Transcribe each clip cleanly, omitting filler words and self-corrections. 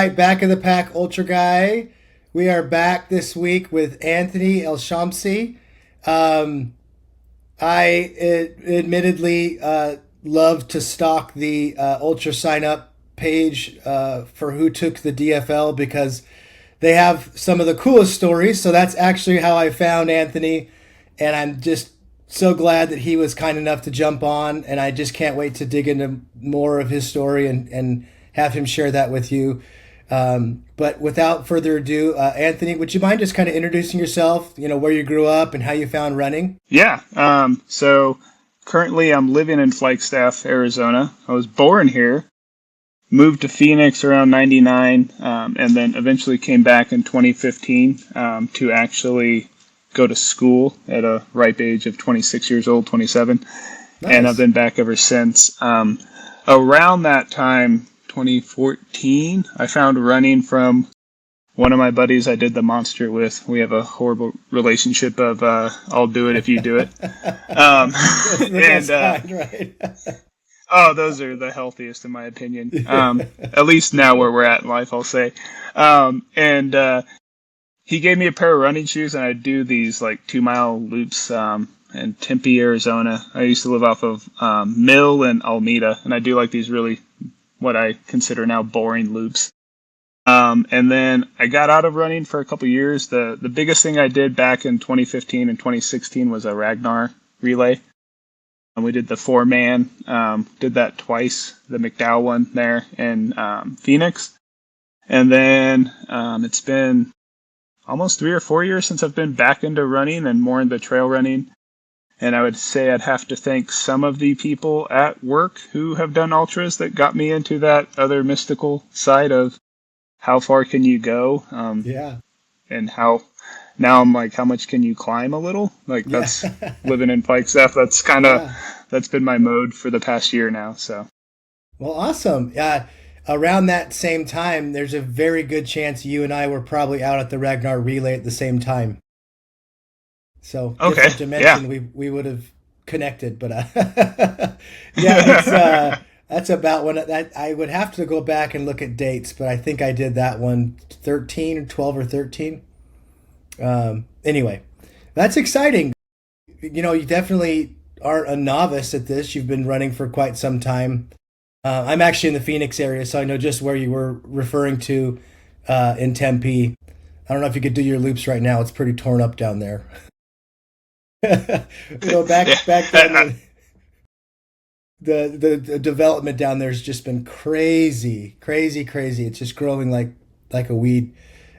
right, back of the pack ultra guy. We are back this week with Anthony El Shamsi. Um, admittedly love to stalk the ultra sign up page for who took the DFL because they have some of the coolest stories. So that's actually how I found Anthony, and I'm just so glad that he was kind enough to jump on. And I just can't wait to dig into more of his story and have him share that with you. But without further ado, Anthony, would you mind just kind of introducing yourself, where you grew up and how you found running? Yeah. So currently I'm living in Flagstaff, Arizona. I was born here, moved to Phoenix around 99, and then eventually came back in 2015 to actually go to school at a ripe age of 26 years old, 27. Nice. And I've been back ever since. Around that time, 2014, I found running from one of my buddies I did the Monster with. We have a horrible relationship of I'll do it if you do it. Fine, right? Oh, those are the healthiest in my opinion. At least now where we're at in life, I'll say. He gave me a pair of running shoes, and I do these like 2-mile loops in Tempe, Arizona. I used to live off of Mill and Alameda, and I do like these really what I consider now boring loops. And then I got out of running for a couple years. The biggest thing I did back in 2015 and 2016 was a Ragnar relay. And we did the 4-man, did that twice, the McDowell one there in Phoenix. And then it's been almost 3 or 4 years since I've been back into running and more into trail running. And I would say I'd have to thank some of the people at work who have done ultras that got me into that other mystical side of how far can you go? And how now I'm like, how much can you climb a little? Like that's living in Flagstaff. That's kind of, that's been my mode for the past year now. So. Well, awesome. Around that same time, there's a very good chance you and I were probably out at the Ragnar relay at the same time. So different dimension, we would have connected, but that's about when that I would have to go back and look at dates, but I think I did that one 12 or 13. Anyway, that's exciting. You definitely aren't a novice at this. You've been running for quite some time. I'm actually in the Phoenix area, so I know just where you were referring to in Tempe. I don't know if you could do your loops right now. It's pretty torn up down there. Back then, the development down there has just been crazy. It's just growing like a weed.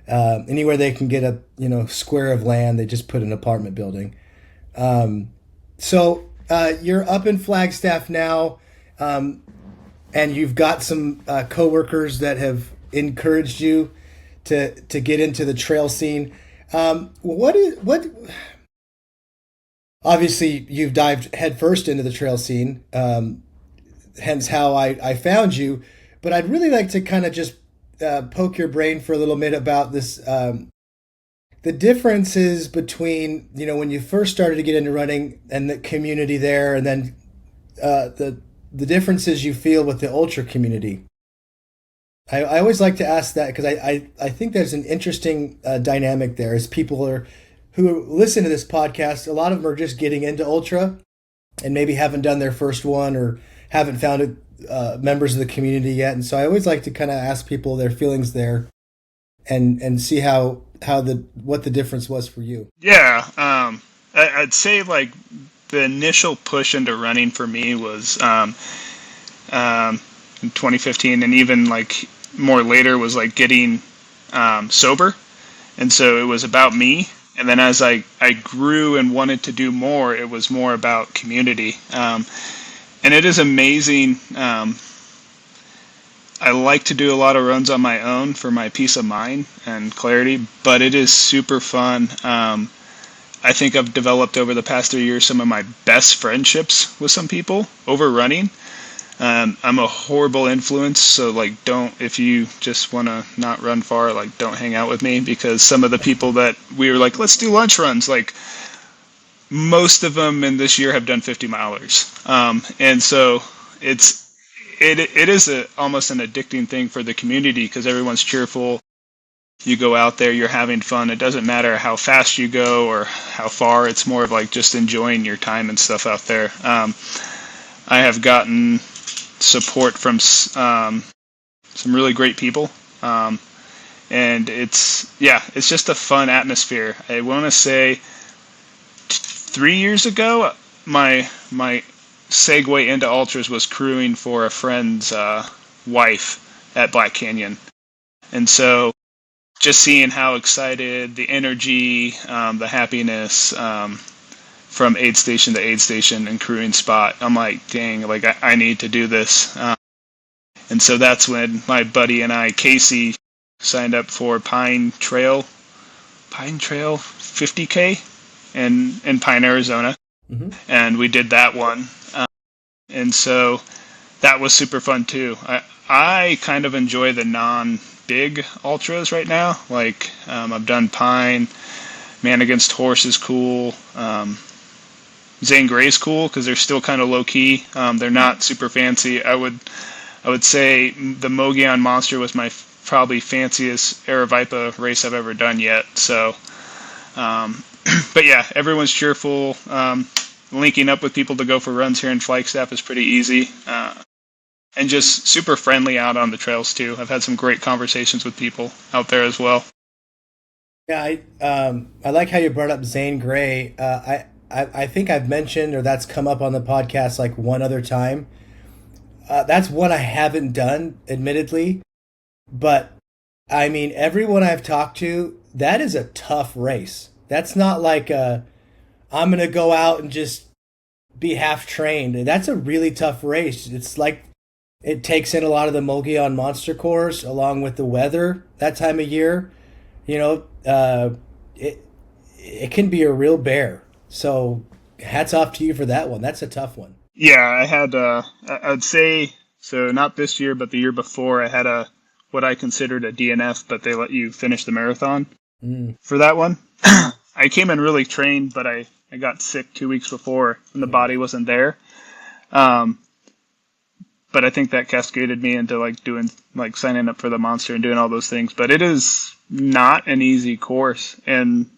Anywhere they can get a square of land, they just put an apartment building. So you're up in Flagstaff now, and you've got some coworkers that have encouraged you to get into the trail scene. What? Obviously, you've dived headfirst into the trail scene, hence how I found you. But I'd really like to kind of just poke your brain for a little bit about this, the differences between, when you first started to get into running and the community there, and then the differences you feel with the ultra community. I always like to ask that because I think there's an interesting dynamic there as people who listen to this podcast. A lot of them are just getting into ultra and maybe haven't done their first one or haven't found members of the community yet. And so I always like to kind of ask people their feelings there and see what the difference was for you. Yeah. I'd say like the initial push into running for me was in 2015, and even like more later was like getting sober. And so it was about me. And then as I grew and wanted to do more, it was more about community. And it is amazing. I like to do a lot of runs on my own for my peace of mind and clarity, but it is super fun. I think I've developed over the past 3 years some of my best friendships with some people over running. I'm a horrible influence, so if you just want to not run far, don't hang out with me, because some of the people that we were like, let's do lunch runs, most of them in this year have done 50 milers. And so it is almost an addicting thing for the community because everyone's cheerful. You go out there, you're having fun. It doesn't matter how fast you go or how far. It's more of like just enjoying your time and stuff out there. I have gotten support from some really great people. And it's just a fun atmosphere. I want to say 3 years ago, my segue into ultras was crewing for a friend's wife at Black Canyon. And so just seeing how excited, the energy, the happiness from aid station to aid station and crewing spot, I'm like, dang, like I need to do this. And so that's when my buddy and I, Casey, signed up for Pine Trail 50K in Pine, Arizona. Mm-hmm. And we did that one. And so that was super fun too. I kind of enjoy the non-big ultras right now. Like I've done Pine, Man Against Horse is cool. Zane Gray's cool because they're still kind of low key. They're not super fancy. I would say the Mogollon Monster was my probably fanciest Aravaipa race I've ever done yet. So, but yeah, everyone's cheerful. Linking up with people to go for runs here in Flagstaff is pretty easy. And just super friendly out on the trails too. I've had some great conversations with people out there as well. Yeah, I like how you brought up Zane Gray. I think I've mentioned, or that's come up on the podcast like one other time. That's one I haven't done, admittedly. But, I mean, everyone I've talked to, that is a tough race. That's not like I'm going to go out and just be half trained. That's a really tough race. It's like it takes in a lot of the Mogollon Monster course along with the weather that time of year. You know, it can be a real bear. So hats off to you for that one. That's a tough one. Yeah, I had, I'd say, so not this year, but the year before, I had what I considered a DNF, but they let you finish the marathon for that one. I came in really trained, but I got sick 2 weeks before and the body wasn't there. But I think that cascaded me into signing up for the Monster and doing all those things. But it is not an easy course. And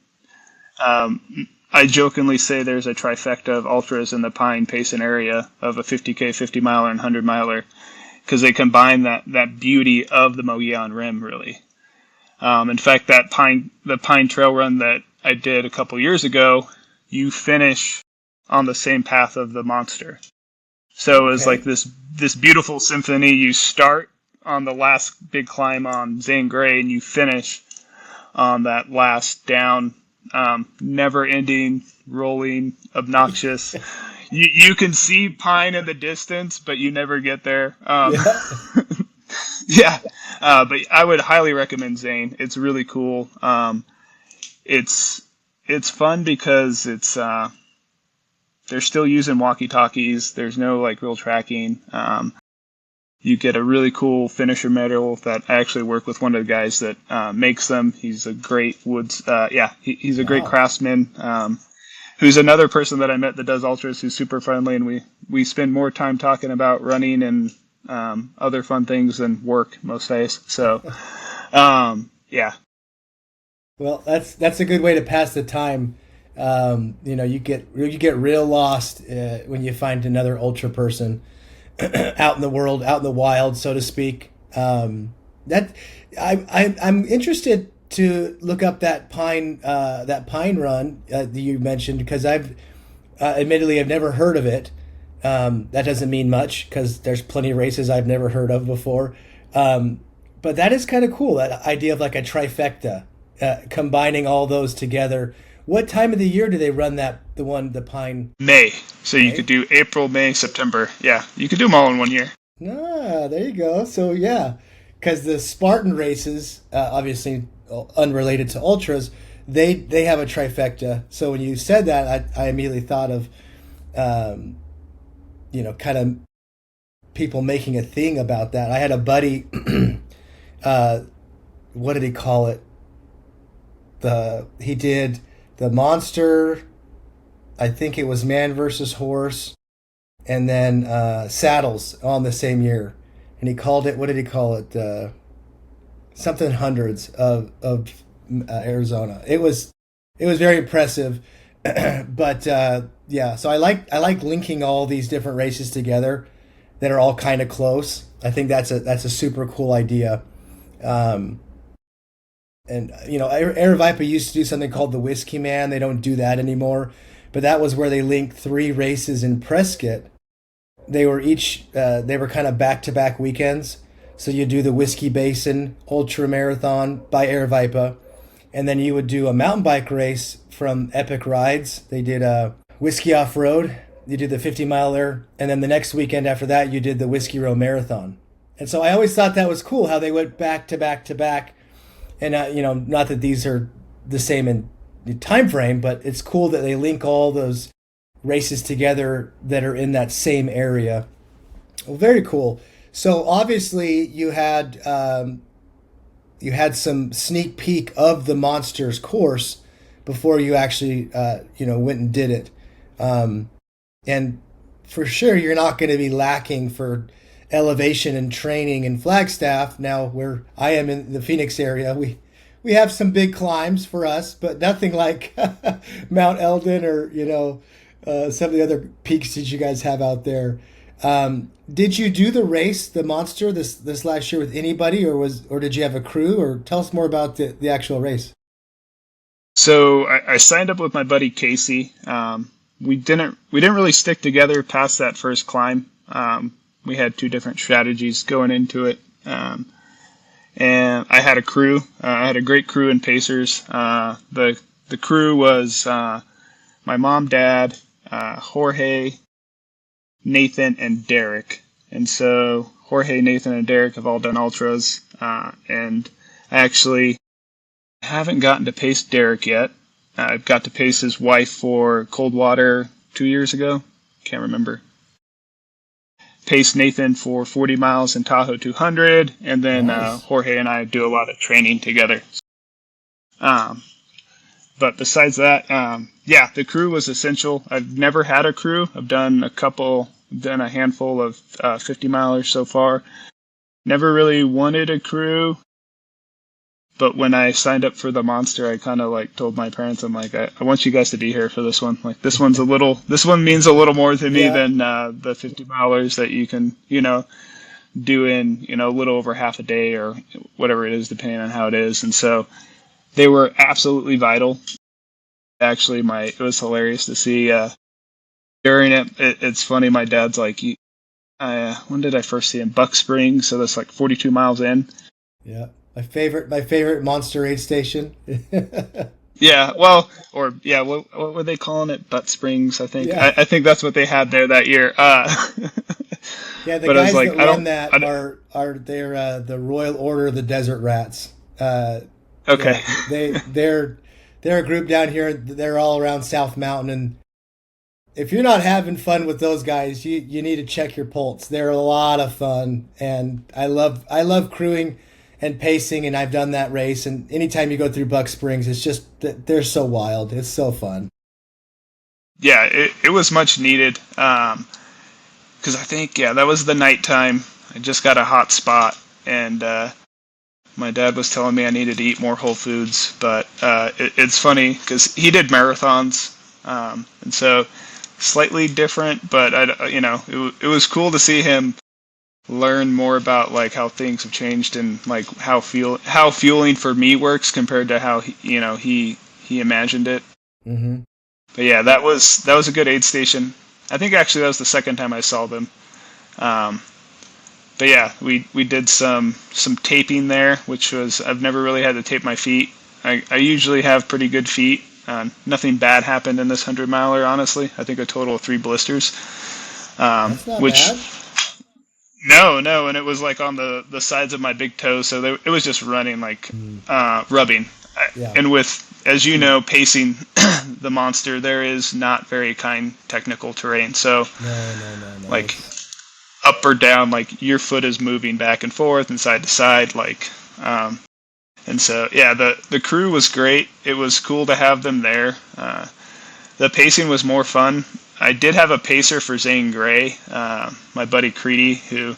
I jokingly say there's a trifecta of ultras in the Pine Payson area of a 50K, 50 miler, and 100 miler because they combine that beauty of the Mogollon Rim, really. In fact, the Pine Trail run that I did a couple years ago, you finish on the same path of the Monster. So it was like this beautiful symphony. You start on the last big climb on Zane Gray, and you finish on that last down, never-ending, rolling, obnoxious. You can see Pine in the distance, but you never get there. Yeah. But I would highly recommend Zane. It's really cool. It's fun because it's they're still using walkie-talkies. There's no real tracking. You get a really cool finisher medal that I actually work with one of the guys that makes them. He's a great he's a great craftsman. Who's another person that I met that does ultras who's super friendly, and we spend more time talking about running and other fun things than work most days. So, yeah. Well, that's a good way to pass the time. You get real lost when you find another ultra person out in the world, out in the wild, so to speak. I'm interested to look up that Pine run that you mentioned because I've never heard of it. That doesn't mean much because there's plenty of races I've never heard of before. But that is kind of cool. That idea of like a trifecta, combining all those together. What time of the year do they run the Pine? May. So you could do April, May, September. Yeah, you could do them all in 1 year. Ah, there you go. So yeah, because the Spartan races, obviously unrelated to ultras, they have a trifecta. So when you said that, I immediately thought of, kind of people making a thing about that. I had a buddy, what did he call it? He did the Monster, I think it was Man versus Horse, and then saddles on the same year. And he called it, what did he call it? Something hundreds of Arizona. It was very impressive. But yeah, so I like linking all these different races together that are all kind of close. I think that's a super cool idea. Um, and Aravaipa used to do something called the Whiskey Man. They don't do that anymore, but that was where they linked three races in Prescott. They were kind of back to back weekends. So you do the Whiskey Basin Ultra Marathon by Aravaipa, and then you would do a mountain bike race from Epic Rides. They did a Whiskey Off Road. You did the 50-miler, and then the next weekend after that, you did the Whiskey Row Marathon. And so I always thought that was cool how they went back to back to back. And not that these are the same in time frame, but it's cool that they link all those races together that are in that same area. Well, very cool. So obviously you had some sneak peek of the Monsters course before you actually went and did it, and for sure you're not going to be lacking for elevation and training in Flagstaff. Now, where I am in the Phoenix area, we have some big climbs for us, but nothing like Mount Eldon or some of the other peaks that you guys have out there. Did you do the race, the Monster, this last year with anybody, or did you have a crew? Or tell us more about the actual race. So I signed up with my buddy Casey. We didn't really stick together past that first climb. We had two different strategies going into it. And I had a crew. I had a great crew in Pacers. The crew was my mom, dad, Jorge, Nathan, and Derek. And so Jorge, Nathan, and Derek have all done ultras. And I actually haven't gotten to pace Derek yet. I've got to pace his wife for Coldwater 2 years ago. Can't remember. Pace Nathan for 40 miles in Tahoe 200. And then Nice. Jorge and I do a lot of training together. But besides that, yeah, the crew was essential. I've never had a crew. I've done a handful of 50 milers so far. Never really wanted a crew. But when I signed up for the Monster, I kind of told my parents, I'm like, I want you guys to be here for this one. Like this one means a little more to me Yeah. than the 50 milers that you can, do in, a little over half a day or whatever it is, depending on how it is. And so they were absolutely vital. Actually, it was hilarious to see during it. It's funny. My dad's like, when did I first see him? Buck Springs. So that's like 42 miles in. Yeah. My favorite Monster aid station. Yeah, well, or yeah, what were they calling it? Butt Springs, I think. Yeah. I think that's what they had there that year. Yeah, the But I was guys like, that I run don't. that are they're the Royal Order of the Desert Rats. Okay. Yeah, they're a group down here. They're all around South Mountain, and if you're not having fun with those guys, you need to check your pulse. They're a lot of fun, and I love crewing and pacing, and I've done that race. And anytime you go through Buck Springs, it's just they're so wild. It's so fun. Yeah, it was much needed. Because I think that was the nighttime. I just got a hot spot, and my dad was telling me I needed to eat more Whole Foods. But it's funny because he did marathons, and so slightly different. But it was cool to see him learn more about how things have changed and how fueling for me works compared to how he imagined it. Hmm. But yeah, that was a good aid station. I think actually that was the second time I saw them. Um, but yeah, we did some taping there, which was I've never really had to tape my feet. I usually have pretty good feet. Nothing bad happened in this 100 miler, honestly. I think a total of 3 blisters. That's not Which bad. no, and it was on the sides of my big toes, so it was just running Mm, rubbing. yeah. And with, as you know, pacing the Monster, there is not very kind technical terrain. So No, no, no, no. like up or down, your foot is moving back and forth and side to side, and so yeah, the crew was great. It was cool to have them there. The pacing was more fun. I did have a pacer for Zane Gray, my buddy Creedy, who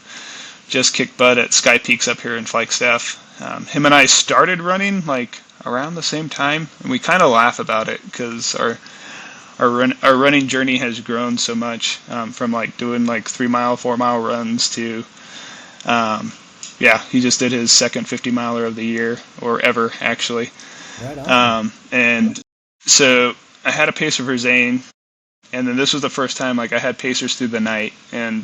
just kicked butt at Sky Peaks up here in Flagstaff. Him and I started running like around the same time, and we kind of laugh about it because our running journey has grown so much, from like doing like 3 mile, 4 mile runs to, he just did his second 50 miler of the year, or ever actually. Right on. And so I had a pacer for Zane, and then this was the first time like I had pacers through the night, and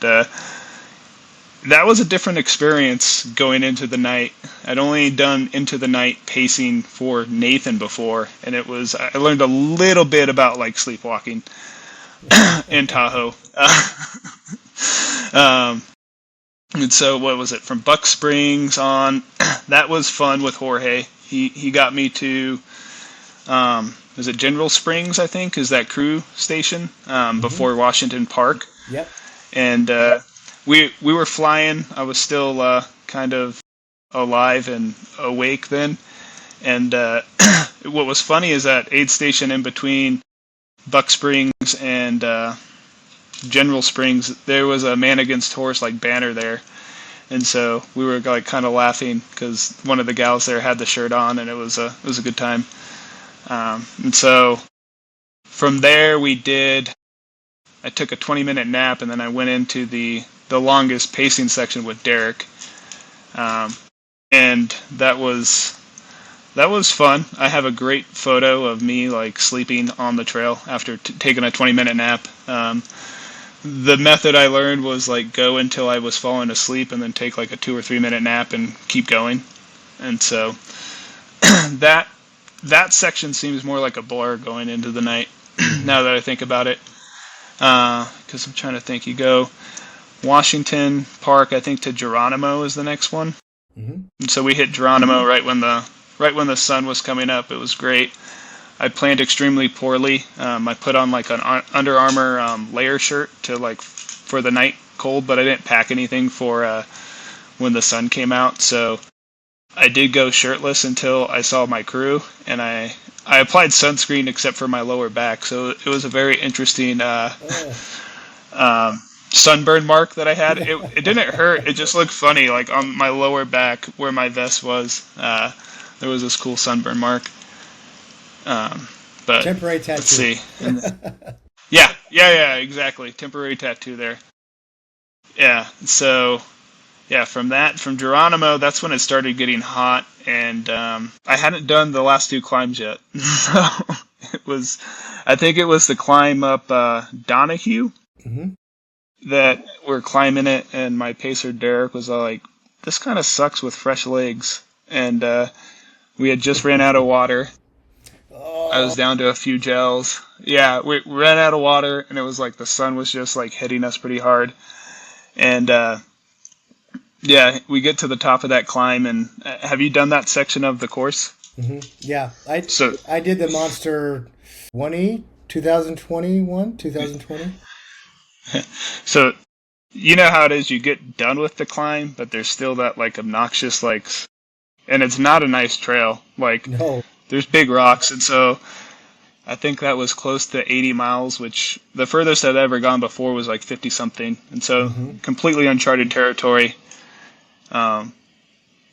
that was a different experience going into the night. I'd only done into the night pacing for Nathan before, and I learned a little bit about like sleepwalking in Tahoe. And so what was it, from Buck Springs on? That was fun with Jorge. He got me to, was it General Springs, I think, is that crew station, before Washington Park. Yep. And we were flying. I was still kind of alive and awake then. And what was funny is that aid station in between Buck Springs and General Springs, there was a man against horse like banner there. And so we were like kind of laughing because one of the gals there had the shirt on, and it was a good time. And so from there I took a 20-minute nap, and then I went into the longest pacing section with Derek. And that was fun. I have a great photo of me like sleeping on the trail after taking a 20-minute nap. The method I learned was like go until I was falling asleep and then take like a 2 or 3 minute nap and keep going. And so that section seems more like a blur going into the night now that I think about it. Because I'm trying to think. You go Washington Park, I think, to Geronimo is the next one. Mm-hmm. And so we hit Geronimo right when the sun was coming up. It was great. I planned extremely poorly. I put on like an Under Armour layer shirt to like for the night cold, but I didn't pack anything for when the sun came out. So I did go shirtless until I saw my crew, and I applied sunscreen except for my lower back. So it was a very interesting sunburn mark that I had. It didn't hurt. It just looked funny. Like on my lower back where my vest was, there was this cool sunburn mark. But temporary tattoo. Let's see. Yeah, exactly. Temporary tattoo there. Yeah. So, yeah, from Geronimo, that's when it started getting hot, and I hadn't done the last 2 climbs yet. So I think it was the climb up Donahue that we're climbing it, and my pacer Derek was like, "This kind of sucks with fresh legs," and we had just ran out of water. I was down to a few gels. Yeah, we ran out of water, and it was like the sun was just like hitting us pretty hard. And we get to the top of that climb. And have you done that section of the course? Mm-hmm. Yeah, I did the Monster 2020. So you know how it is. You get done with the climb, but there's still that like obnoxious like, and it's not a nice trail. Like no. There's big rocks, and so I think that was close to 80 miles, which the furthest I'd ever gone before was like 50-something. And so completely uncharted territory.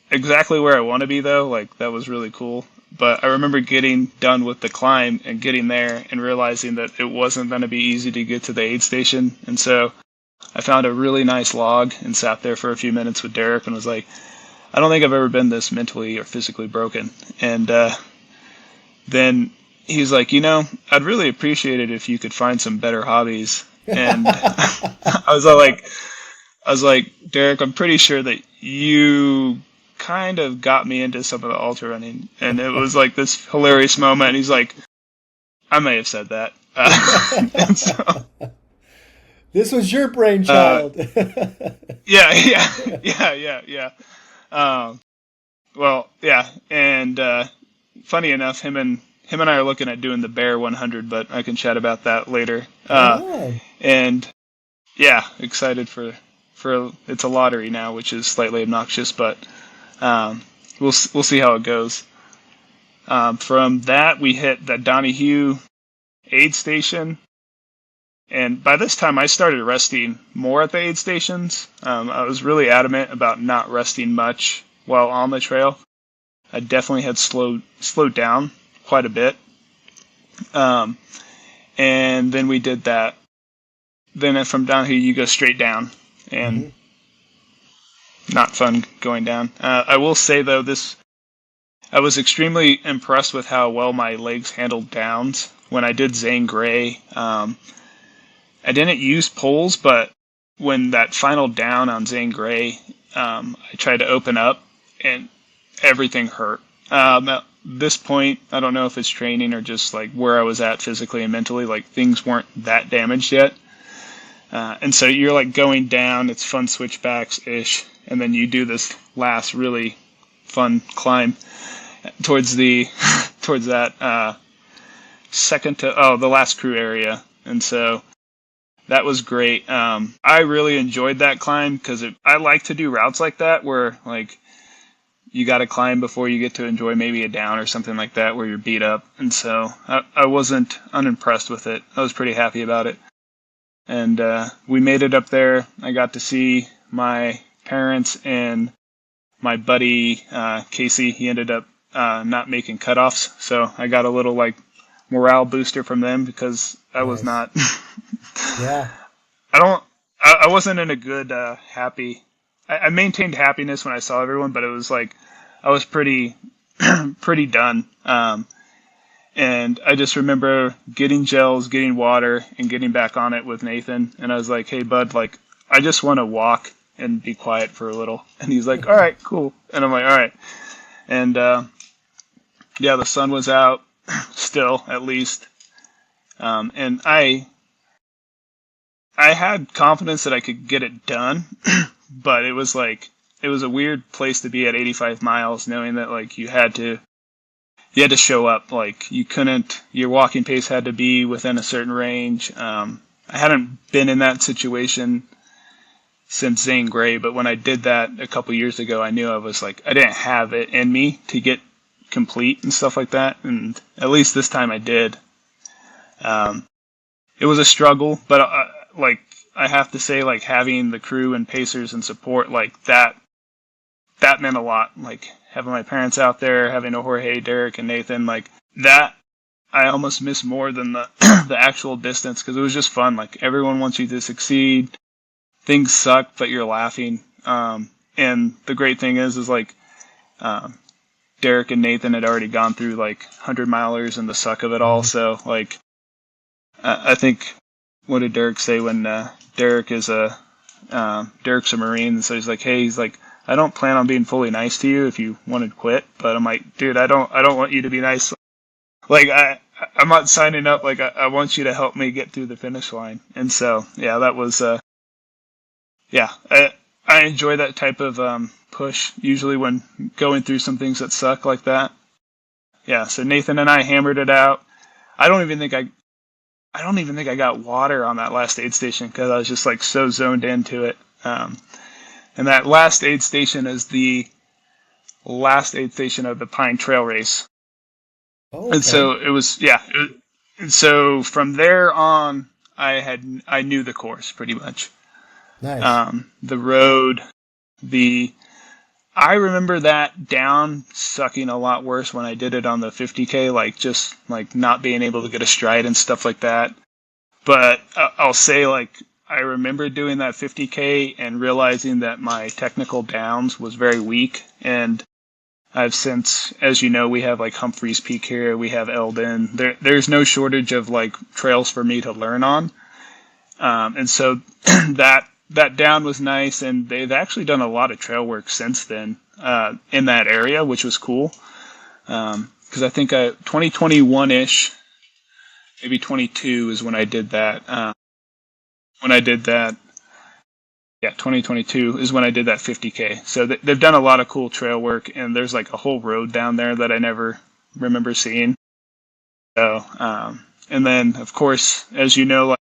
Exactly where I want to be, though. Like, that was really cool. But I remember getting done with the climb and getting there and realizing that it wasn't going to be easy to get to the aid station. And so I found a really nice log and sat there for a few minutes with Derek and was like, I don't think I've ever been this mentally or physically broken. And then he's like, I'd really appreciate it if you could find some better hobbies. And I was like, Derek, I'm pretty sure that you kind of got me into some of the ultra running. And it was like this hilarious moment. And he's like, I may have said that. And so, this was your brainchild. Yeah. Well, yeah. And funny enough, him and I are looking at doing the Bear 100, but I can chat about that later. And yeah, excited for it's a lottery now, which is slightly obnoxious, but we'll see how it goes. From that, we hit the Donahue aid station, And by this time, I started resting more at the aid stations. I was really adamant about not resting much while on the trail. I definitely had slowed down quite a bit. And then we did that. Then from down here, you go straight down, and not fun going down. I will say, though, I was extremely impressed with how well my legs handled downs. When I did Zane Grey, I didn't use poles, but when that final down on Zane Grey, I tried to open up, and everything hurt. At this point, I don't know if it's training or just like where I was at physically and mentally, like things weren't that damaged yet. And so you're like going down, it's fun switchbacks-ish, and then you do this last really fun climb towards that the last crew area. And so that was great. I really enjoyed that climb because I like to do routes like that where like you got to climb before you get to enjoy maybe a down or something like that where you're beat up. And so I wasn't unimpressed with it. I was pretty happy about it. And we made it up there. I got to see my parents and my buddy Casey. He ended up not making cutoffs, so I got a little like morale booster from them because I was not. Yeah. I wasn't in a good happy. I maintained happiness when I saw everyone, but it was like I was pretty pretty done. And I just remember getting gels, getting water, and getting back on it with Nathan. And I was like, "Hey, bud, like I just want to walk and be quiet for a little." And he's like, "All right, cool." And I'm like, "All right." And yeah, the sun was out still, at least. And I had confidence that I could get it done, but it was a weird place to be at 85 miles, knowing that like you had to show up. Like your walking pace had to be within a certain range. I hadn't been in that situation since Zane Grey, but when I did that a couple years ago, I knew I didn't have it in me to get complete and stuff like that. And at least this time I did. It was a struggle, but I have to say, like having the crew and pacers and support like that meant a lot. Like having my parents out there, having a Jorge, Derek, and Nathan, like that, I almost miss more than the the actual distance because it was just fun. Like everyone wants you to succeed. Things suck, but you're laughing. And the great thing is like Derek and Nathan had already gone through like 100-milers and the suck of it all. So like I think, what did Derek say when Derek's a Marine? So he's like, "Hey, I don't plan on being fully nice to you if you want to quit." But I'm like, "Dude, I don't want you to be nice. Like I'm not signing up. Like I want you to help me get through the finish line." And so yeah, that was I enjoy that type of push usually when going through some things that suck like that. Yeah, so Nathan and I hammered it out. I don't even think I got water on that last aid station because I was just like so zoned into it. And that last aid station is the last aid station of the Pine Trail race. Oh, okay. And so it was, and so from there on, I knew the course pretty much. Nice. The road, I remember that down sucking a lot worse when I did it on the 50K, like just like not being able to get a stride and stuff like that. But I'll say like I remember doing that 50K and realizing that my technical downs was very weak. And I've since, as you know, we have like Humphreys Peak here, we have Eldon. There's no shortage of like trails for me to learn on. And so that down was nice, and they've actually done a lot of trail work since then in that area, which was cool. Because I think 2021-ish, maybe 22 is when I did that. 2022 is when I did that 50K. So they've done a lot of cool trail work, and there's like a whole road down there that I never remember seeing. So, and then of course, as you know, like,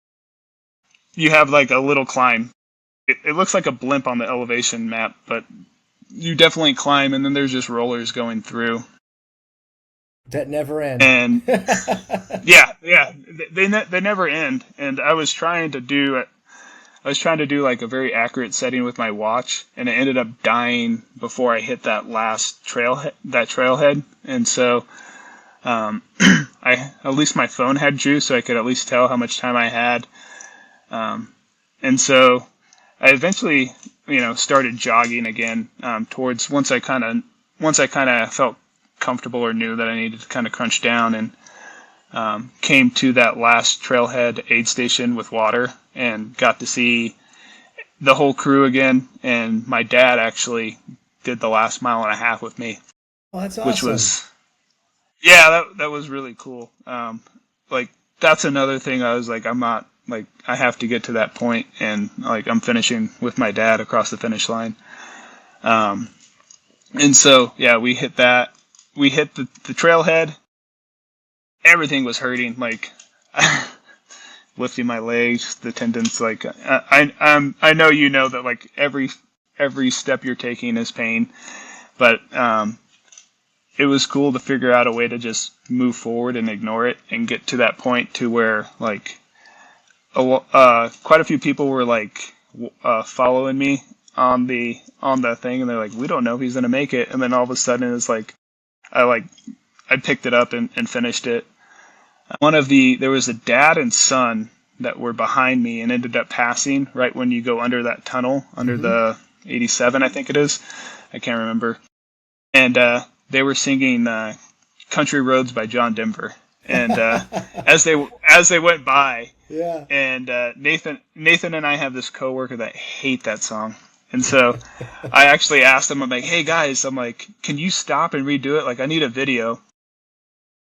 you have like a little climb. It looks like a blimp on the elevation map, but you definitely climb, and then there's just rollers going through. that never end. And yeah, they never end. And I was trying to do like a very accurate setting with my watch, and it ended up dying before I hit that last trailhead. And so, I at least my phone had juice, so I could at least tell how much time I had. And so I eventually, started jogging again, towards once I kind of felt comfortable or knew that I needed to kind of crunch down, and came to that last trailhead aid station with water and got to see the whole crew again. And my dad actually did the last mile and a half with me. Oh, that's awesome. Which was, yeah, that was really cool. Like that's another thing I was like, I'm not like, I have to get to that point, and like I'm finishing with my dad across the finish line. And so, yeah, we hit the trailhead. Everything was hurting, like lifting my legs, the tendons. Like I know that like every step you're taking is pain, but it was cool to figure out a way to just move forward and ignore it and get to that point to where like quite a few people were like following me on the thing, and they're like, we don't know if he's gonna make it. And then all of a sudden it's like I picked it up and finished it. There was a dad and son that were behind me and ended up passing right when you go under that tunnel, under the 87, I think it is. I can't remember. And they were singing Country Roads by John Denver. And as they went by, yeah. And Nathan and I have this coworker that hate that song. And so I actually asked him, I'm like, hey guys, I'm like, can you stop and redo it? Like, I need a video.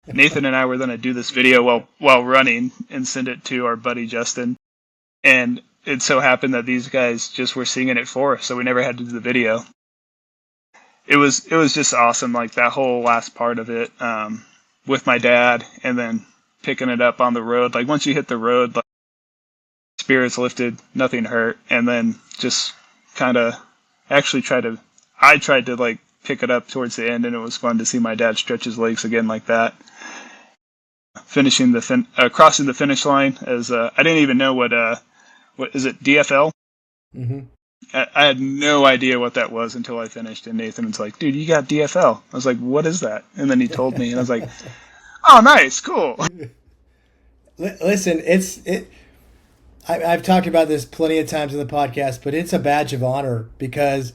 Nathan and I were going to do this video while running and send it to our buddy Justin. And it so happened that these guys just were singing it for us, so we never had to do the video. It was just awesome, like that whole last part of it, with my dad, and then picking it up on the road. Like once you hit the road, like spirits lifted, nothing hurt, and then just kind of I tried to like pick it up towards the end, and it was fun to see my dad stretch his legs again like that. Finishing crossing the finish line as I didn't even know what is it, DFL? Mm-hmm. I had no idea what that was until I finished, and Nathan was like, dude, you got DFL. I was like, what is that? And then he told me, and I was like, oh, nice, cool. Listen, I've talked about this plenty of times in the podcast, but it's a badge of honor because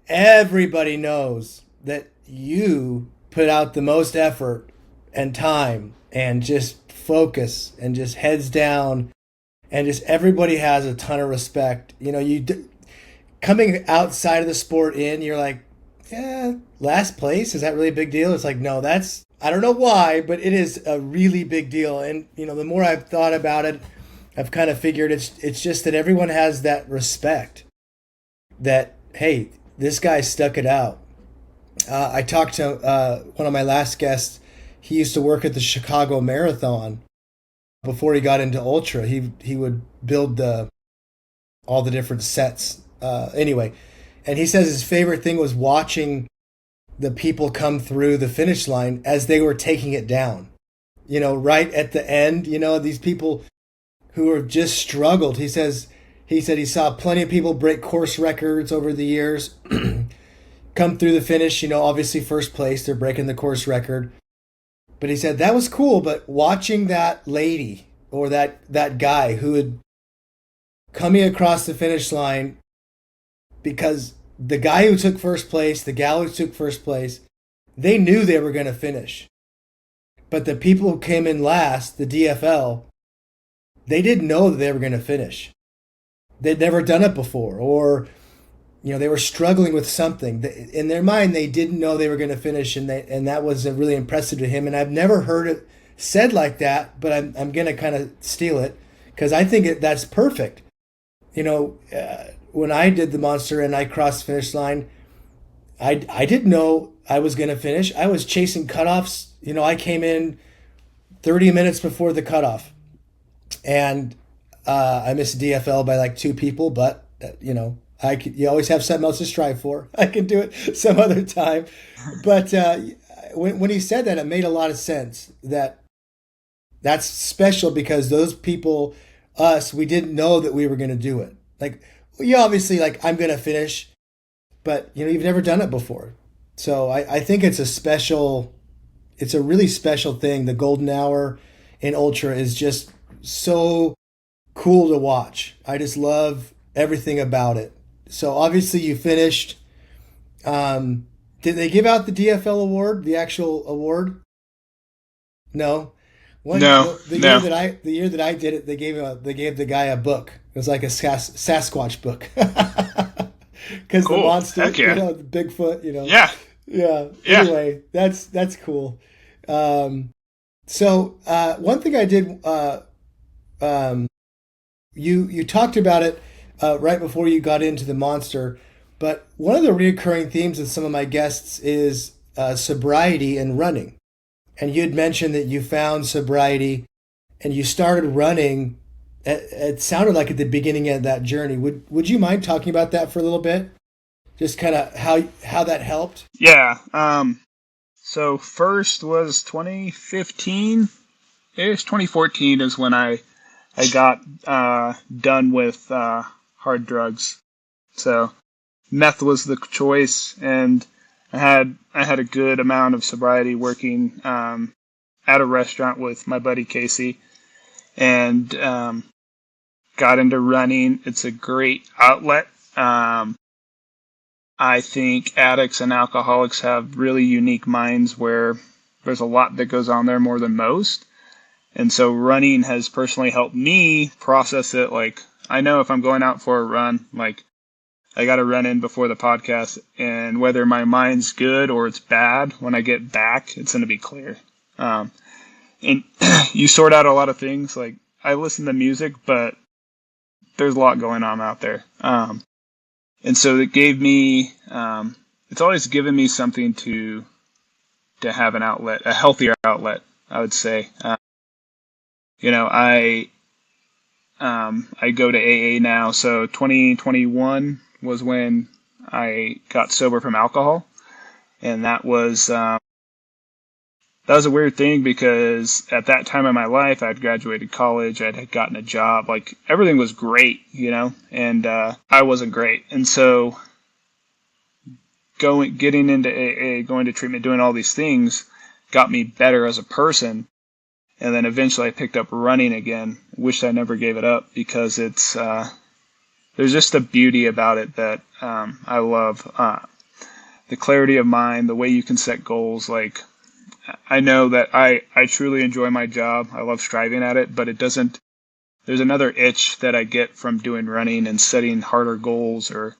everybody knows that you put out the most effort and time and just focus and just heads down, and just everybody has a ton of respect. Coming outside of the sport you're like, yeah, last place, is that really a big deal? It's like, no, I don't know why, but it is a really big deal. And the more I've thought about it, I've kind of figured it's just that everyone has that respect that, hey, this guy stuck it out. I talked to one of my last guests. He used to work at the Chicago Marathon before he got into ultra. He would build all the different sets. Anyway, and he says his favorite thing was watching the people come through the finish line as they were taking it down. Right at the end, these people who have just struggled. He said he saw plenty of people break course records over the years, come through the finish, obviously first place, they're breaking the course record. But he said that was cool, but watching that lady or that guy who had coming across the finish line, because the guy who took first place, the gal who took first place, they knew they were going to finish. But the people who came in last, the DFL, they didn't know that they were going to finish. They'd never done it before, or they were struggling with something. In their mind, they didn't know they were going to finish, and that was really impressive to him. And I've never heard it said like that, but I'm going to kind of steal it because I think that's perfect. When I did the Monster and I crossed the finish line, I didn't know I was going to finish. I was chasing cutoffs. I came in 30 minutes before the cutoff, and I missed DFL by like 2 people, but you always have something else to strive for. I can do it some other time. But when he said that, it made a lot of sense. That's special because those people, us, we didn't know that we were going to do it. Like, you obviously, like, I'm going to finish, but you've never done it before. So I think it's a really special thing. The golden hour in ultra is just so cool to watch. I just love everything about it. So obviously you finished. Did they give out the DFL award, the actual award? No. No, The no. year that I did it, they gave the guy a book. It was like a Sasquatch book. Because the Cool. monster, Heck yeah. the Bigfoot, Yeah. Yeah. Yeah. Anyway, that's cool. So one thing I did, you talked about it right before you got into the monster, but one of the recurring themes with some of my guests is sobriety and running. And you had mentioned that you found sobriety and you started running. It sounded like at the beginning of that journey. Would you mind talking about that for a little bit? Just kind of how that helped? Yeah. So first was 2015 ish. 2014 is when I got done with hard drugs. So meth was the choice, and I had a good amount of sobriety working at a restaurant with my buddy Casey, and got into running. It's a great outlet. I think addicts and alcoholics have really unique minds where there's a lot that goes on there more than most. And so running has personally helped me process it. Like, I know if I'm going out for a run, like, I got to run in before the podcast, and whether my mind's good or it's bad, when I get back, it's going to be clear. And you sort out a lot of things. Like, I listen to music, but there's a lot going on out there. And so it gave me, it's always given me something to have an outlet, a healthier outlet, I would say. I go to AA now. So 2021 was when I got sober from alcohol. And that was a weird thing because at that time in my life, I'd graduated college, I'd gotten a job, like everything was great, and I wasn't great. And so getting into AA, going to treatment, doing all these things got me better as a person. And then eventually I picked up running again. Wished I never gave it up because it's there's just a beauty about it that I love. The clarity of mind, the way you can set goals. Like, I know that I truly enjoy my job. I love striving at it, but there's another itch that I get from doing running and setting harder goals or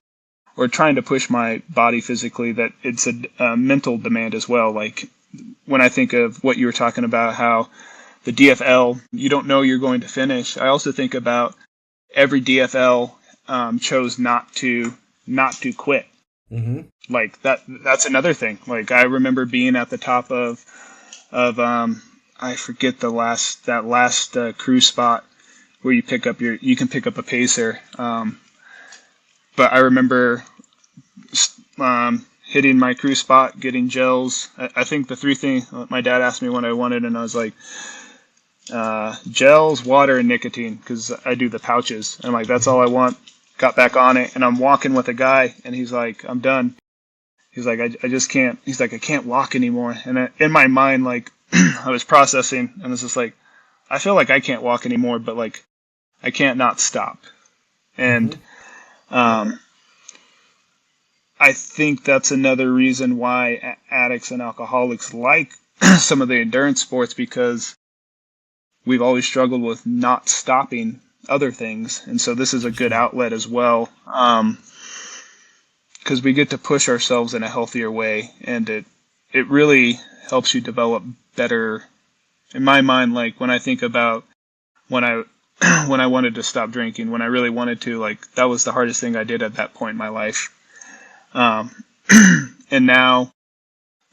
trying to push my body physically, that it's a mental demand as well. Like, when I think of what you were talking about, how the DFL, you don't know you're going to finish. I also think about every DFL chose not to quit. Mm-hmm. Like that's another thing. Like, I remember being at the top of I forget that last cruise spot where you can pick up a pacer. But I remember hitting my cruise spot, getting gels. I think the three things my dad asked me what I wanted, and I was like, gels, water, and nicotine, because I do the pouches. I'm like, that's all I want. Got back on it, and I'm walking with a guy, and he's like, I'm done. He's like, I just can't. He's like, I can't walk anymore. And in my mind, like, I was processing, and it's just like, I feel like I can't walk anymore, but like, I can't not stop. And I think that's another reason why addicts and alcoholics like some of the endurance sports, because we've always struggled with not stopping other things. And so this is a good outlet as well, because we get to push ourselves in a healthier way, and it really helps you develop better. In my mind, like, when I think about when I when I wanted to stop drinking, when I really wanted to, like, that was the hardest thing I did at that point in my life. And now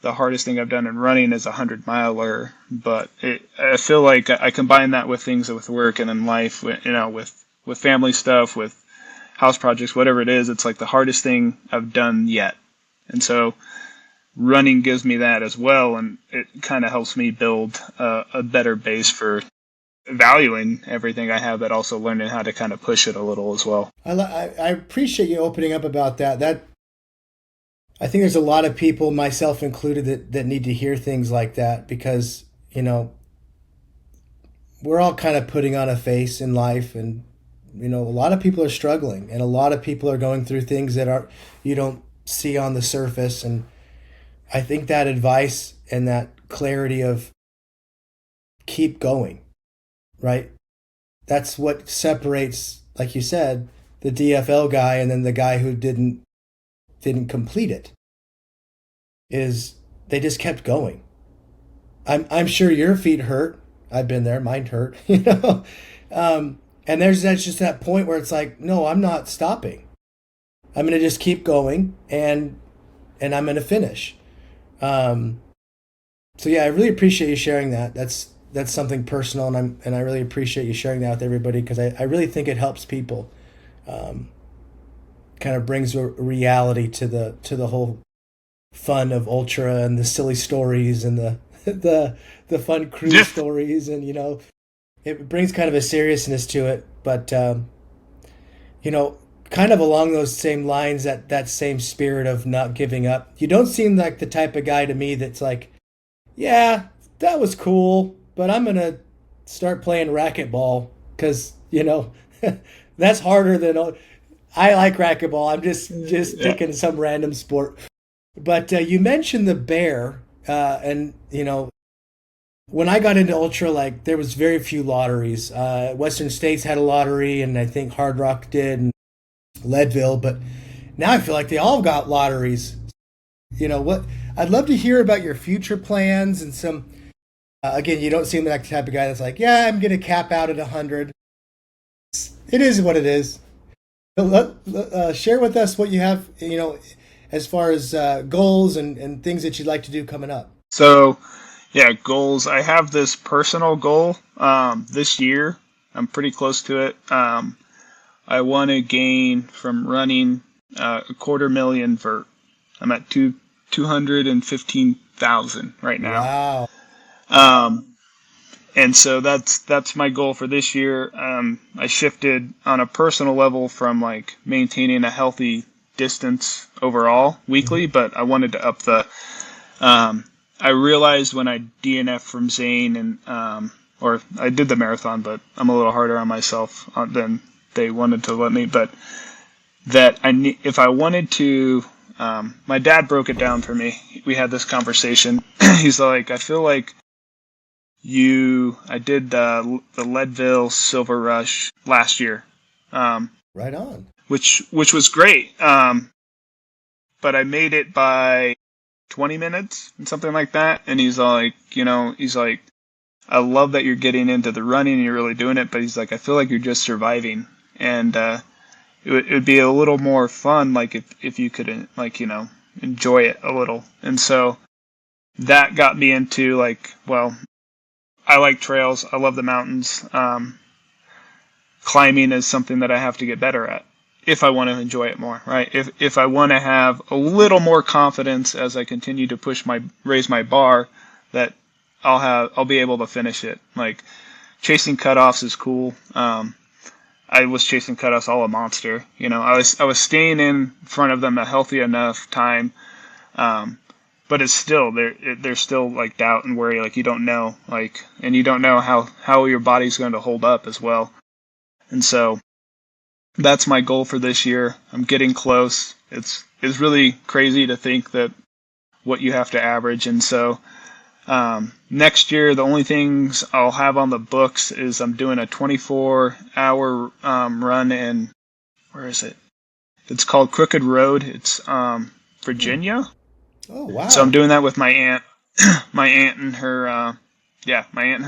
the hardest thing I've done in running is 100-miler, but I feel like I combine that with things with work and in life, with family stuff, with house projects, whatever it is. It's like the hardest thing I've done yet. And so running gives me that as well, and it kind of helps me build a better base for valuing everything I have, but also learning how to kind of push it a little as well. I appreciate you opening up about that. I think there's a lot of people, myself included, that need to hear things like that because, we're all kind of putting on a face in life, and a lot of people are struggling, and a lot of people are going through things that are you don't see on the surface. And I think that advice and that clarity of keep going, right? That's what separates, like you said, the DFL guy and then the guy who didn't complete it. Is they just kept going. I'm sure your feet hurt. I've been there. Mine hurt. And that's just that point where it's like, no, I'm not stopping. I'm gonna just keep going, and I'm gonna finish. So yeah, I really appreciate you sharing that. That's something personal, and I really appreciate you sharing that with everybody because I really think it helps people. Kind of brings a reality to the whole fun of ultra and the silly stories and the fun cruise stories, and it brings kind of a seriousness to it, but kind of along those same lines, that same spirit of not giving up. You don't seem like the type of guy to me that's like, yeah, that was cool, but I'm gonna start playing racquetball because that's harder than I like racquetball. I'm just picking some random sport. But you mentioned the bear, and when I got into ultra, like there was very few lotteries. Western States had a lottery, and I think Hard Rock did, and Leadville. But now I feel like they all got lotteries. What? I'd love to hear about your future plans and some. Again, you don't seem like the type of guy that's like, yeah, I'm gonna cap out at 100. It is what it is. Share with us what you have, as far as goals and things that you'd like to do coming up. So, yeah, goals. I have this personal goal this year. I'm pretty close to it. I want to gain from running a 250,000 vert. I'm at 215,000 right now. Wow. And so that's my goal for this year. I shifted on a personal level from like maintaining a healthy distance overall weekly, but I wanted to up the. I realized when I DNF from Zane and or I did the marathon, but I'm a little harder on myself than they wanted to let me. But that if I wanted to, my dad broke it down for me. We had this conversation. He's like, I feel like. I did the Leadville Silver Rush last year. Right on. Which was great. But I made it by 20 minutes and something like that. And he's like, I love that you're getting into the running and you're really doing it. But he's like, I feel like you're just surviving. And it would be a little more fun, like if you could, enjoy it a little. And so that got me into I like trails. I love the mountains. Climbing is something that I have to get better at if I want to enjoy it more, right? If I want to have a little more confidence as I continue to raise my bar, that I'll be able to finish it. Like chasing cutoffs is cool. I was chasing cutoffs all a monster. I was staying in front of them a healthy enough time. But it's still there's still like doubt and worry, like you don't know, and you don't know how your body's going to hold up as well. And so that's my goal for this year. I'm getting close. It's really crazy to think that what you have to average. And so next year, the only things I'll have on the books is I'm doing a 24-hour run in, where is it? It's called Crooked Road. It's Virginia. Oh wow! So I'm doing that with my aunt, my aunt and her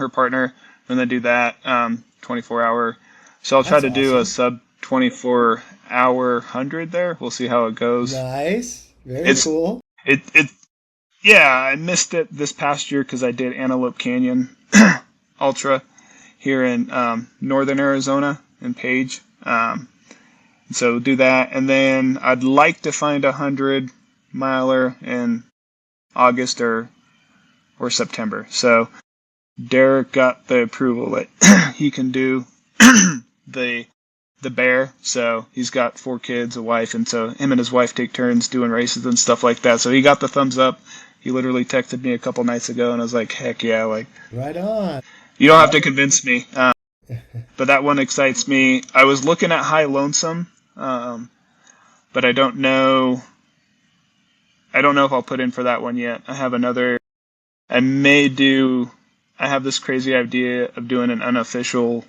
partner. When they do that, 24-hour. So I'll try to do a sub 24-hour 100 there. We'll see how it goes. Nice, very cool. I missed it this past year because I did Antelope Canyon Ultra here in northern Arizona in Page. So do that, and then I'd like to find a 100-miler in August or September. So Derek got the approval that he can do the bear. So he's got 4 kids, a wife, and so him and his wife take turns doing races and stuff like that. So he got the thumbs up. He literally texted me a couple nights ago, and I was like, heck yeah, like, right on. You don't have to convince me. But that one excites me. I was looking at High Lonesome, but I don't know if I'll put in for that one yet. I have this crazy idea of doing an unofficial,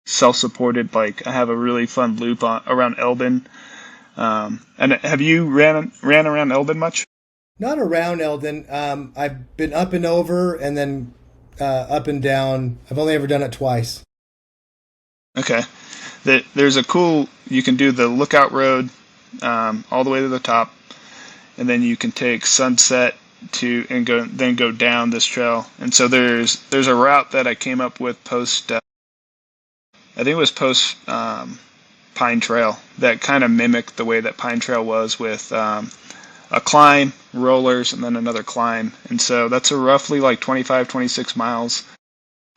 self-supported, like, I have a really fun loop around Eldon. And have you ran around Eldon much? Not around Eldon. I've been up and over and then up and down. I've only ever done it twice. Okay. There's you can do the Lookout Road all the way to the top, and then you can take Sunset and go down this trail. And so there's a route that I came up with post Pine Trail that kind of mimicked the way that Pine Trail was with a climb, rollers, and then another climb. And so that's a roughly like 25, 26 miles.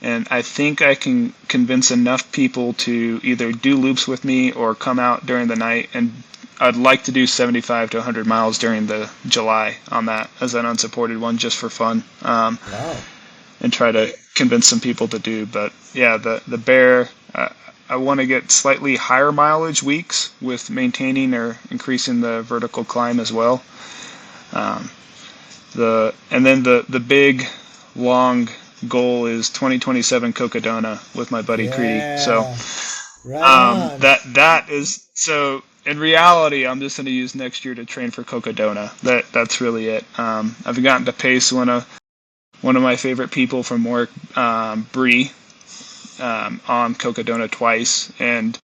And I think I can convince enough people to either do loops with me or come out during the night. And I'd like to do 75 to 100 miles during the July on that as an unsupported one, just for fun. Wow. And try to convince some people to do. But yeah, the bear, I want to get slightly higher mileage weeks with maintaining or increasing the vertical climb as well. And then the big long goal is 2027 Cocodona with my buddy Creedy. So that is, so in reality, I'm just going to use next year to train for Cocodona. That's really it. I've gotten to pace one of my favorite people from work, Bree, on Cocodona twice, and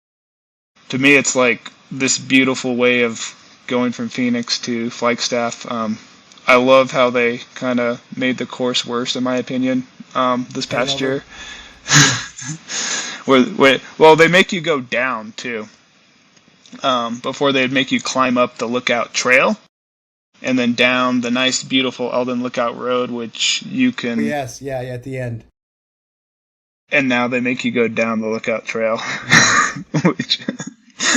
to me it's like this beautiful way of going from Phoenix to Flagstaff. I love how they kind of made the course worse, in my opinion, this past year. Well, they make you go down too. Before they'd make you climb up the Lookout Trail and then down the nice, beautiful Eldon Lookout Road, which you can... Yes, yeah, at the end. And now they make you go down the Lookout Trail. So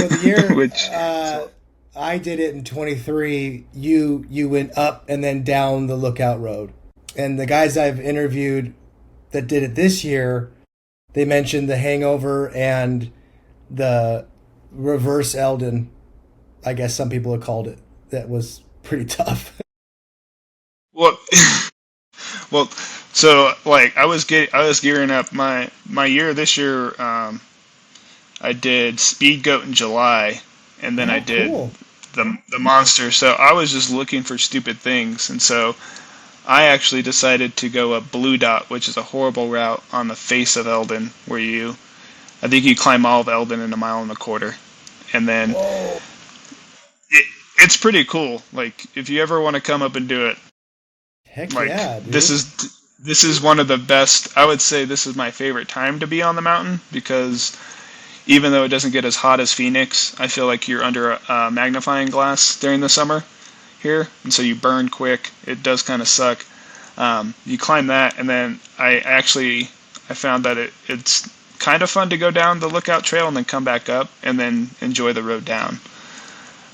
the year I did it in 23, you went up and then down the Lookout Road. And the guys I've interviewed that did it this year, they mentioned the Hangover and the Reverse Eldon, I guess some people have called it. That was pretty tough. Well, so like I was gearing up my year this year. I did Speed Goat in July, and then I did the Monster. So I was just looking for stupid things, and so I actually decided to go up Blue Dot, which is a horrible route on the face of Eldon, where I think you climb all of Eldon in 1.25 miles, and then it's pretty cool. Like if you ever want to come up and do it, heck like, yeah, dude. This is one of the best. I would say this is my favorite time to be on the mountain, because even though it doesn't get as hot as Phoenix, I feel like you're under a magnifying glass during the summer here, and so you burn quick. It does kind of suck. You climb that, and then I found that it's kind of fun to go down the Lookout Trail and then come back up and then enjoy the road down.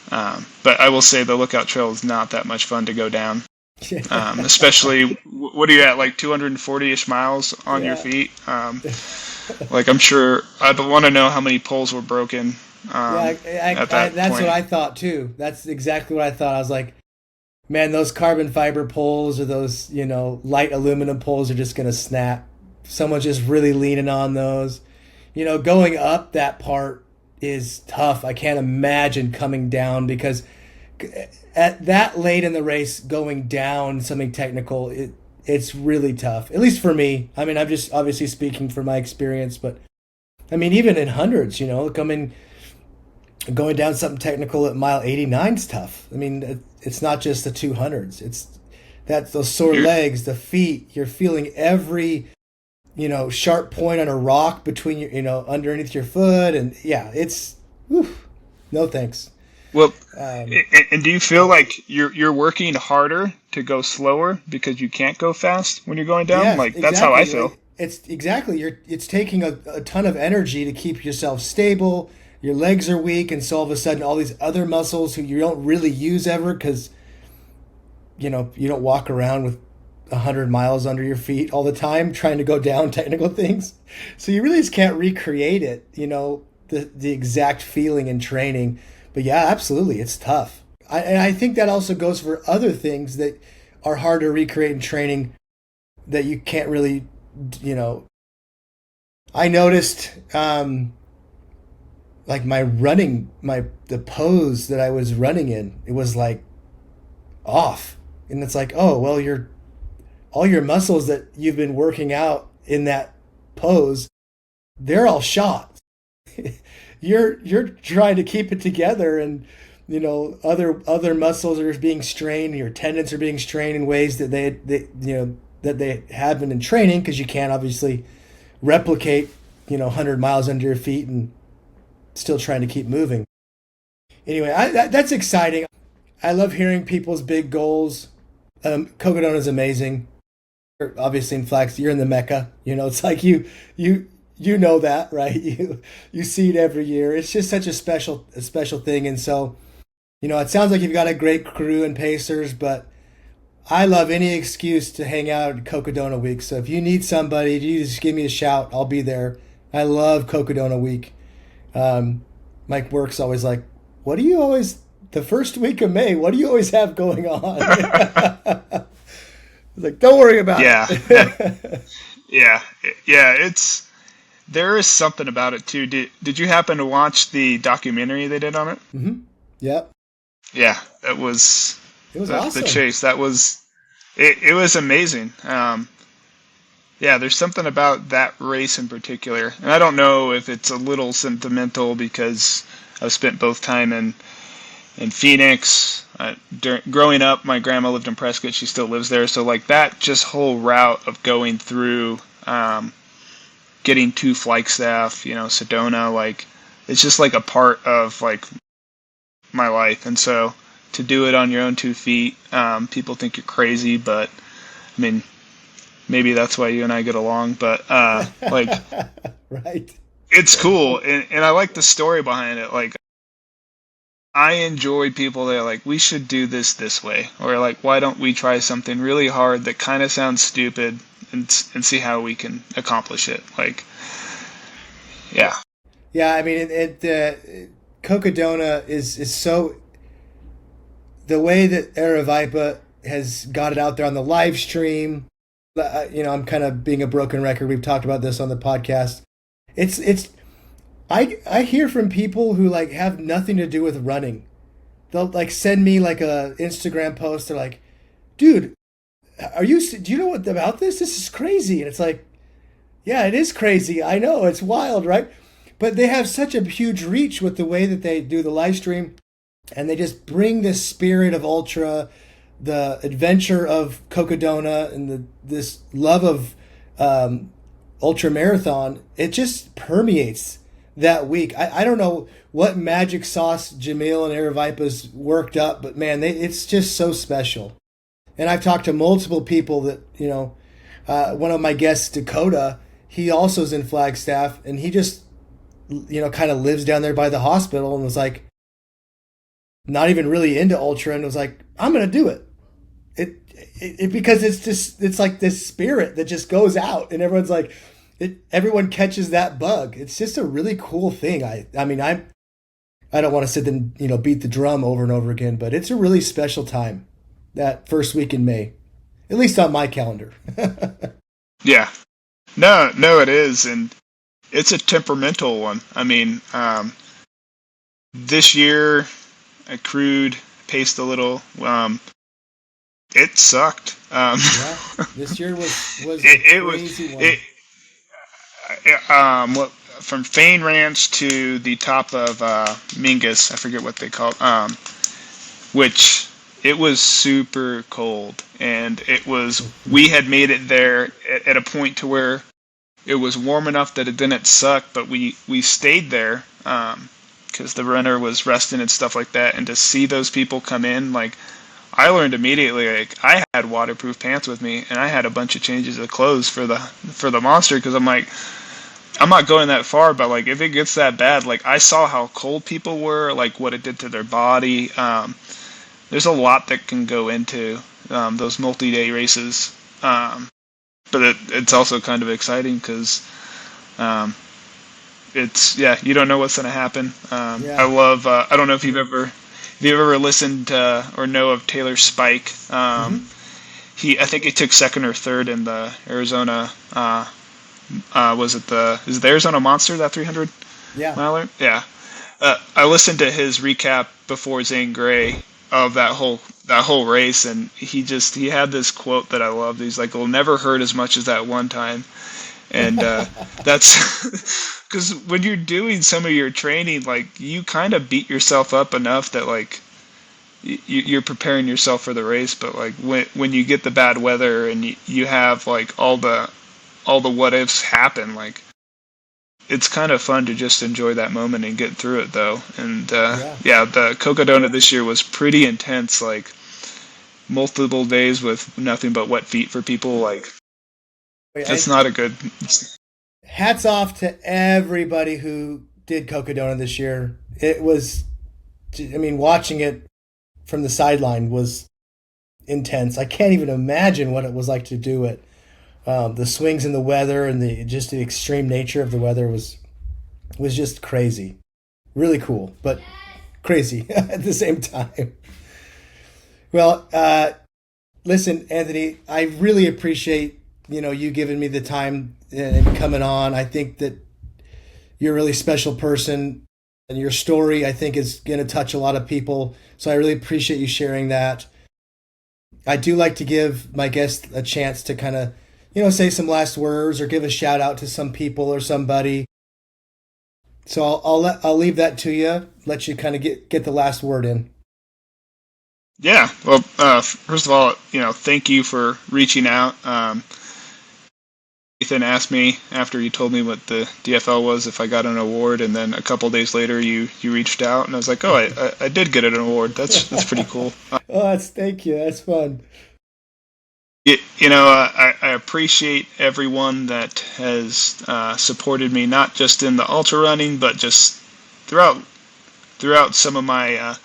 But I will say the Lookout Trail is not that much fun to go down. Especially, what are you at, like 240-ish miles on your feet? Like, I'm sure, I'd want to know how many poles were broken at that that's point. what I thought too. That's exactly what I thought. I was like, man, those carbon fiber poles or those, light aluminum poles are just going to snap. Someone's just really leaning on those. Going up that part is tough. I can't imagine coming down, because at that late in the race, going down something technical, it's really tough. At least for me. I mean, I'm just obviously speaking from my experience, but I mean, even in hundreds, going down something technical at mile 89 is tough. I mean, it's not just the 200s. It's those sore legs, the feet. You're feeling every sharp point on a rock between your, underneath your foot, and yeah, it's no thanks. Well, and do you feel like you're working harder to go slower because you can't go fast when you're going down. Yes, Like that's how I exactly. feel. It's exactly it's taking a ton of energy to keep yourself stable. Your legs are weak, and so all of a sudden, all these other muscles who you don't really use ever because you don't walk around with 100 miles under your feet all the time trying to go down technical things. So you really just can't recreate it. The exact feeling in training. But yeah, absolutely, it's tough. And I think that also goes for other things that are hard to recreate in training that you can't really, you know. I noticed, like my running, the pose that I was running in, it was like off, and it's like, oh well, all your muscles that you've been working out in that pose, they're all shot. You're trying to keep it together, and other muscles are being strained. Your tendons are being strained in ways that that they have been in training, because you can't obviously replicate 100 miles under your feet and still trying to keep moving. Anyway, that's exciting. I love hearing people's big goals. Cocodona is amazing. Obviously in Flax, you're in the Mecca. It's like you know that, right? You see it every year. It's just such a special thing. And so, it sounds like you've got a great crew and pacers, but I love any excuse to hang out at Cocodona Week. So if you need somebody, you just give me a shout. I'll be there. I love Cocodona Week. Mike Work's always like, what do you always, the first week of May, what do you always have going on? He's like, don't worry about it. Yeah. There is something about it too. Did you happen to watch the documentary they did on it? Mm-hmm. Yep. Yeah, it was awesome. The chase. That was it was amazing. Yeah, there's something about that race in particular, and I don't know if it's a little sentimental because I've spent both time in Phoenix. Growing up, my grandma lived in Prescott. She still lives there, so like that just whole route of going through. Getting to Flagstaff, Sedona, like it's just like a part of like my life. And so to do it on your own 2 feet, people think you're crazy, but I mean, maybe that's why you and I get along, but like right. It's cool. And I like the story behind it. Like I enjoy people that are like, we should do this way, or like, why don't we try something really hard that kind of sounds stupid and see how we can accomplish it. Like, yeah. Yeah, I mean, Cocodona is so, the way that Aravaipa has got it out there on the live stream. I'm kind of being a broken record. We've talked about this on the podcast. I hear from people who like have nothing to do with running. They'll like send me like a Instagram post. They're like, dude, do you know what about this? This is crazy. And it's like, yeah, it is crazy. I know, it's wild, right? But they have such a huge reach with the way that they do the live stream, and they just bring this spirit of ultra, the adventure of Cocodona, and this love of ultra marathon. It just permeates that week. I don't know what magic sauce Jamil and Aravaipa's worked up, but man, it's just so special. And I've talked to multiple people that, one of my guests, Dakota, he also is in Flagstaff, and he just, kind of lives down there by the hospital, and was like, not even really into ultra, and was like, I'm going to do it. It because it's like this spirit that just goes out, and everyone's like, everyone catches that bug. It's just a really cool thing. I don't want to sit and, beat the drum over and over again, but it's a really special time, that first week in May, at least on my calendar. Yeah. No, it is. And it's a temperamental one. I mean, this year I crewed, paced a little. It sucked. Yeah, this year was a crazy one. From Fane Ranch to the top of Mingus, I forget what they call it, which it was super cold, and we had made it there at a point to where it was warm enough that it didn't suck, but we stayed there because the runner was resting and stuff like that, and to see those people come in, like, I learned immediately, like, I had waterproof pants with me, and I had a bunch of changes of clothes for the monster, because I'm like, I'm not going that far, but like, if it gets that bad, like, I saw how cold people were, like what it did to their body. There's a lot that can go into those multi-day races, but it's also kind of exciting because it's, yeah, you don't know what's going to happen. I Yeah. love. I don't know if you've ever listened or know of Taylor Spike. Hmm. I think he took second or third in the Arizona. Is it the Arizona Monster, that 300 Yeah. miler? Yeah. I listened to his recap before Zane Grey of that whole race, and he had this quote that I loved. He's like, "It'll never hurt as much as that one time," and that's because when you're doing some of your training, like, you kind of beat yourself up enough that, like, you're preparing yourself for the race, but like, when you get the bad weather and you have like all the what ifs happen, like, it's kind of fun to just enjoy that moment and get through it though. And Yeah. yeah, the Cocodona this year was pretty intense, like multiple days with nothing but wet feet for people. Like, it's I, not a good. hats off to everybody who did Cocodona this year. It was, I mean, watching it from the sideline was intense. I can't even imagine what it was like to do it. The swings in the weather and the extreme nature of the weather was just crazy. Really cool, but crazy at the same time. Well, listen, Anthony, I really appreciate you giving me the time and coming on. I think that you're a really special person, and your story I think is going to touch a lot of people. So I really appreciate you sharing that. I do like to give my guests a chance to kind of say some last words or give a shout out to some people or somebody. So I'll leave that to you. Let you kind of get the last word in. Yeah, well, first of all, thank you for reaching out. Ethan asked me after you told me what the DFL was if I got an award, and then a couple days later you reached out, and I was like, oh, I did get an award. That's pretty cool. Oh, thank you. That's fun. I appreciate everyone that has supported me, not just in the ultra running, but just throughout some of my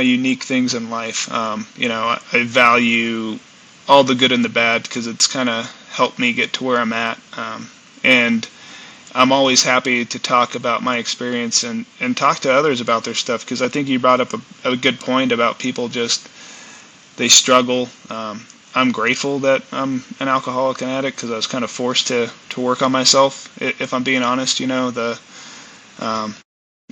unique things in life. I value all the good and the bad because it's kind of helped me get to where I'm at. And I'm always happy to talk about my experience and talk to others about their stuff, because I think you brought up a good point about people just, they struggle. I'm grateful that I'm an alcoholic and addict, because I was kind of forced to work on myself, if I'm being honest. The um,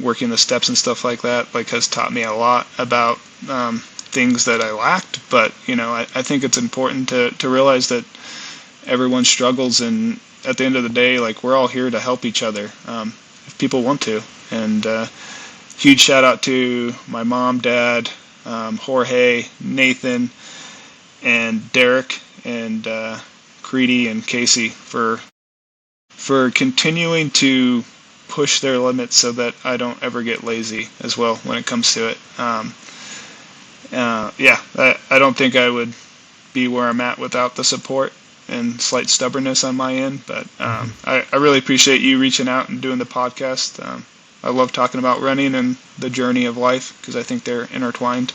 working the steps and stuff like that, like, has taught me a lot about things that I lacked. But I think it's important to realize that everyone struggles, and at the end of the day, like, we're all here to help each other, if people want to. And huge shout out to my mom, dad, Jorge, Nathan, and Derek, and Creedy and Casey for continuing to push their limits so that I don't ever get lazy as well when it comes to it. Yeah, I don't think I would be where I'm at without the support and slight stubbornness on my end. But Hmm. I really appreciate you reaching out and doing the podcast. I love talking about running and the journey of life, because I think they're intertwined.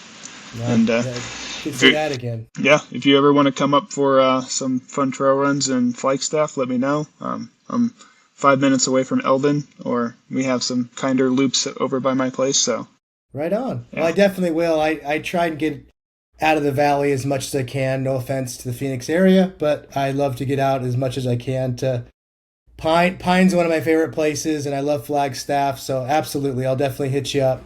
No, And yeah, you can if say you that again. yeah, if you ever want to come up for some fun trail runs in Flagstaff, let me know. I'm 5 minutes away from Eldon, or we have some kinder loops over by my place. So Right on. Well, yeah, I definitely will. I try and get out of the valley as much as I can. No offense to the Phoenix area, but I love to get out as much as I can to Pine. Pine's one of my favorite places, and I love Flagstaff. So absolutely, I'll definitely hit you up.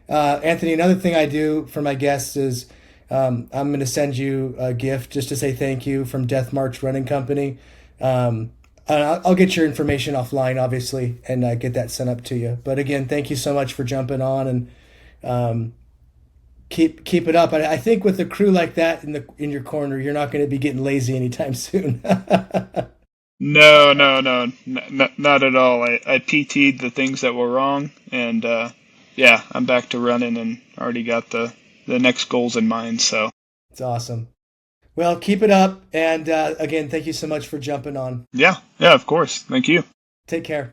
Anthony, another thing I do for my guests is I'm going to send you a gift just to say thank you from Death March Running Company. And I'll get your information offline, obviously, and get that sent up to you. But again, thank you so much for jumping on, and um, keep it up. I think with a crew like that in your corner, you're not going to be getting lazy anytime soon. no, no, no, not at all. I PT'd the things that were wrong, and yeah, I'm back to running and already got the the next goals in mind. So It's awesome. Well, keep it up. And again, thank you so much for jumping on. yeah, of course. Thank you. Take care.